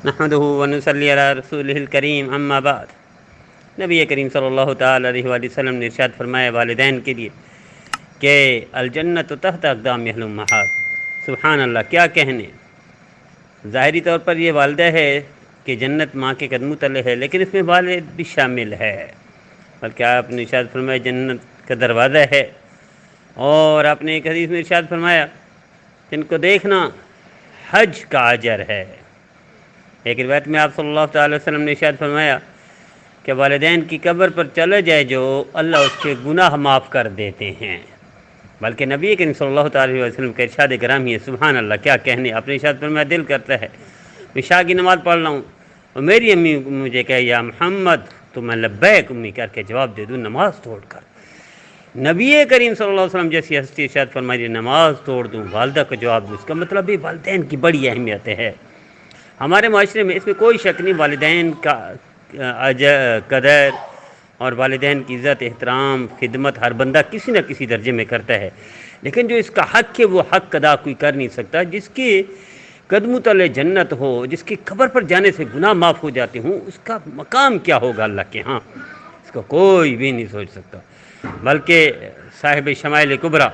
نحمدہ ونصلی علی رسولہ الکریم اما بعد۔ نبی کریم صلی اللہ تعالی علیہ وآلہ وسلم نے ارشاد فرمایا والدین کے لیے کہ الجنت تحت اقدام الامہات۔ سبحان اللہ، کیا کہنے۔ ظاہری طور پر یہ والدہ ہے کہ جنت ماں کے قدموں تلے ہے، لیکن اس میں والد بھی شامل ہے، بلکہ آپ نے ارشاد فرمایا جنت کا دروازہ ہے۔ اور آپ نے ایک حدیث میں ارشاد فرمایا جن کو دیکھنا حج کا اجر ہے۔ ایک روایت میں آپ صلی اللہ تعالی وسلم نے ارشاد فرمایا کہ والدین کی قبر پر چلا جائے جو اللہ اس کے گناہ معاف کر دیتے ہیں۔ بلکہ نبی کریم صلی اللہ تعالی وسلم کا ارشاد گرامی ہے، سبحان اللہ، کیا کہنے۔ آپ نے ارشاد فرمایا دل کرتا ہے میں عشاء کی نماز پڑھ رہا ہوں اور میری امی مجھے کہے یا محمد، تو میں لبیک امی کر کے جواب دے دوں نماز توڑ کر۔ نبی کریم صلی اللہ علیہ وسلم جیسی ہستی ارشاد فرمائی نماز توڑ دوں، والدہ کو جواب دوں، اس کا مطلب بھی والدین کی بڑی اہمیت ہے ہمارے معاشرے میں۔ اس میں کوئی شک نہیں، والدین کا قدر اور والدین کی عزت، احترام، خدمت ہر بندہ کسی نہ کسی درجے میں کرتا ہے، لیکن جو اس کا حق ہے وہ حق ادا کوئی کر نہیں سکتا۔ جس کے قدموں تلے جنت ہو، جس کی قبر پر جانے سے گناہ معاف ہو جاتے ہوں، اس کا مقام کیا ہوگا اللہ کے ہاں، اس کو کوئی بھی نہیں سوچ سکتا۔ بلکہ صاحب شمائل کبریٰ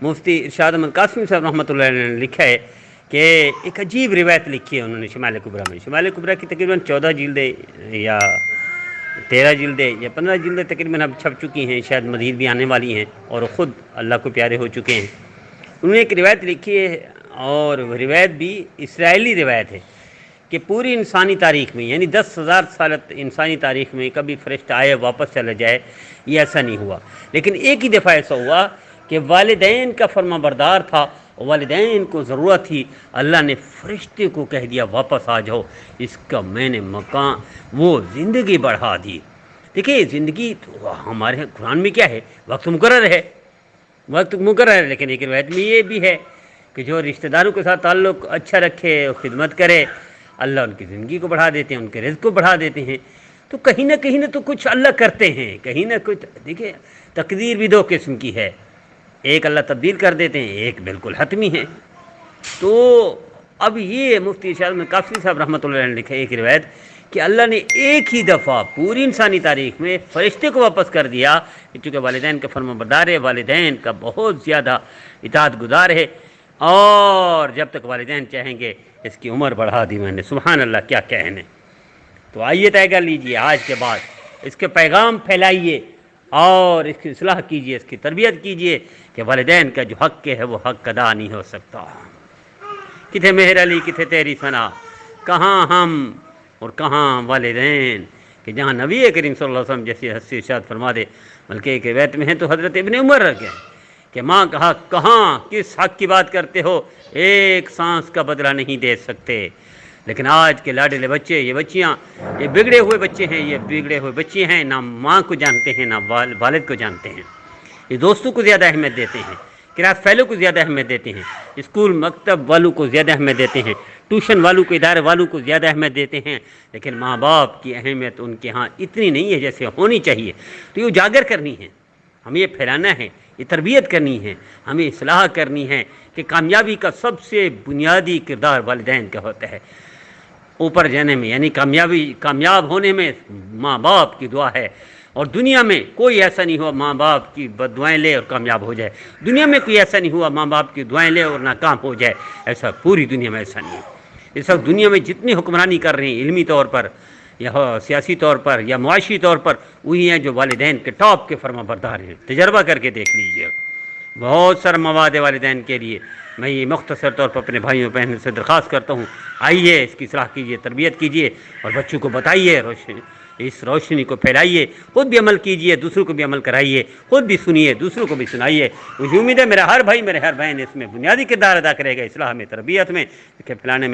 مفتی ارشاد احمد قاسمی صاحب رحمۃ اللہ علیہ نے لکھا ہے کہ ایک عجیب روایت لکھی ہے انہوں نے شمائل کبریٰ میں۔ شمائل کبریٰ کی تقریباً 14 جلدیں یا 13 جلدیں یا 15 جلدیں تقریباً اب چھپ چکی ہیں، شاید مزید بھی آنے والی ہیں، اور خود اللہ کو پیارے ہو چکے ہیں۔ انہوں نے ایک روایت لکھی ہے، اور وہ روایت بھی اسرائیلی روایت ہے کہ پوری انسانی تاریخ میں، یعنی 10,000 سال انسانی تاریخ میں کبھی فرشتہ آئے واپس چلا جائے، یہ ایسا نہیں ہوا۔ لیکن ایک ہی دفعہ ایسا ہوا کہ والدین کا فرما بردار تھا، والدین کو ضرورت تھی، اللہ نے فرشتے کو کہہ دیا واپس آ جاؤ، اس کا میں نے مقام وہ زندگی بڑھا دی۔ دیکھیے زندگی تو ہمارے قرآن میں کیا ہے، وقت مقرر ہے، وقت مقرر ہے، لیکن ایک روایت میں یہ بھی ہے کہ جو رشتہ داروں کے ساتھ تعلق اچھا رکھے، خدمت کرے، اللہ ان کی زندگی کو بڑھا دیتے ہیں، ان کے رزق کو بڑھا دیتے ہیں۔ تو کہیں نہ تو کچھ اللہ کرتے ہیں، کہیں نہ کچھ۔ دیکھیں تقدیر بھی دو قسم کی ہے، ایک اللہ تبدیل کر دیتے ہیں، ایک بالکل حتمی ہے۔ تو اب یہ مفتی ارشاد میں قاسمی صاحب رحمۃ اللہ علیہ نے لکھا ہے ایک روایت کہ اللہ نے ایک ہی دفعہ پوری انسانی تاریخ میں فرشتے کو واپس کر دیا، چونکہ والدین کا فرما بردار ہے، والدین کا بہت زیادہ اطاعت گزار ہے، اور جب تک والدین چاہیں گے اس کی عمر بڑھا دی میں نے۔ سبحان اللہ، کیا کہنے۔ تو آئیے طے کر لیجئے آج کے بعد اس کے پیغام پھیلائیے اور اس کی اصلاح کیجئے، اس کی تربیت کیجئے کہ والدین کا جو حق ہے وہ حق ادا نہیں ہو سکتا۔ کتھے مہر علی کتھے تیری ثنا، کہاں ہم اور کہاں والدین، کہ جہاں نبی کریم صلی اللہ علیہ وسلم جیسی ہستی ارشاد فرما دے۔ بلکہ ایک روایت میں ہے تو حضرت ابن عمر رکھے کہ ماں کہا کہاں کس حق کی بات کرتے ہو، ایک سانس کا بدلہ نہیں دے سکتے۔ لیکن آج کے لاڈلے بچے، یہ بچیاں، یہ بگڑے ہوئے بچے ہیں، یہ بگڑے ہوئے بچے ہیں، نہ ماں کو جانتے ہیں نہ والد کو جانتے ہیں۔ یہ دوستوں کو زیادہ اہمیت دیتے ہیں، کلاس فیلو کو زیادہ اہمیت دیتے ہیں، اسکول مکتب والوں کو زیادہ اہمیت دیتے ہیں، ٹیوشن والوں کو، ادارے والوں کو زیادہ اہمیت دیتے ہیں، لیکن ماں باپ کی اہمیت ان کے ہاں اتنی نہیں ہے جیسے ہونی چاہیے۔ تو یہ اجاگر کرنی ہے، ہمیں یہ پھیلانا ہے، یہ تربیت کرنی ہے، ہمیں اصلاح کرنی ہے کہ کامیابی کا سب سے بنیادی کردار والدین کا ہوتا ہے اوپر جانے میں، یعنی کامیاب ہونے میں ماں باپ کی دعا ہے۔ اور دنیا میں کوئی ایسا نہیں ہوا ماں باپ کی بد دعائیں لے اور کامیاب ہو جائے، دنیا میں کوئی ایسا نہیں ہوا ماں باپ کی دعائیں لے اور ناکام ہو جائے، ایسا پوری دنیا میں ایسا نہیں ہے۔ اس وقت دنیا میں جتنی حکمرانی کر رہے ہیں علمی طور پر یا سیاسی طور پر یا معاشی طور پر، وہی ہیں جو والدین کے ٹاپ کے فرما بردار ہیں۔ تجربہ کر کے دیکھ لیجیے، بہت سارا مواد ہے والدین کے لیے۔ میں یہ مختصر طور پر اپنے بھائیوں بہنوں سے درخواست کرتا ہوں، آئیے اس کی اصلاح کیجیے، تربیت کیجیے، اور بچوں کو بتائیے، اس روشنی کو پھیلائیے، خود بھی عمل کیجیے، دوسروں کو بھی عمل کرائیے، خود بھی سنیے، دوسروں کو بھی سنائیے۔ مجھے امید ہے میرا ہر بھائی، میرے ہر بہن اس میں بنیادی کردار ادا کرے گا، اصلاح میں، تربیت میں، پھیلانے میں۔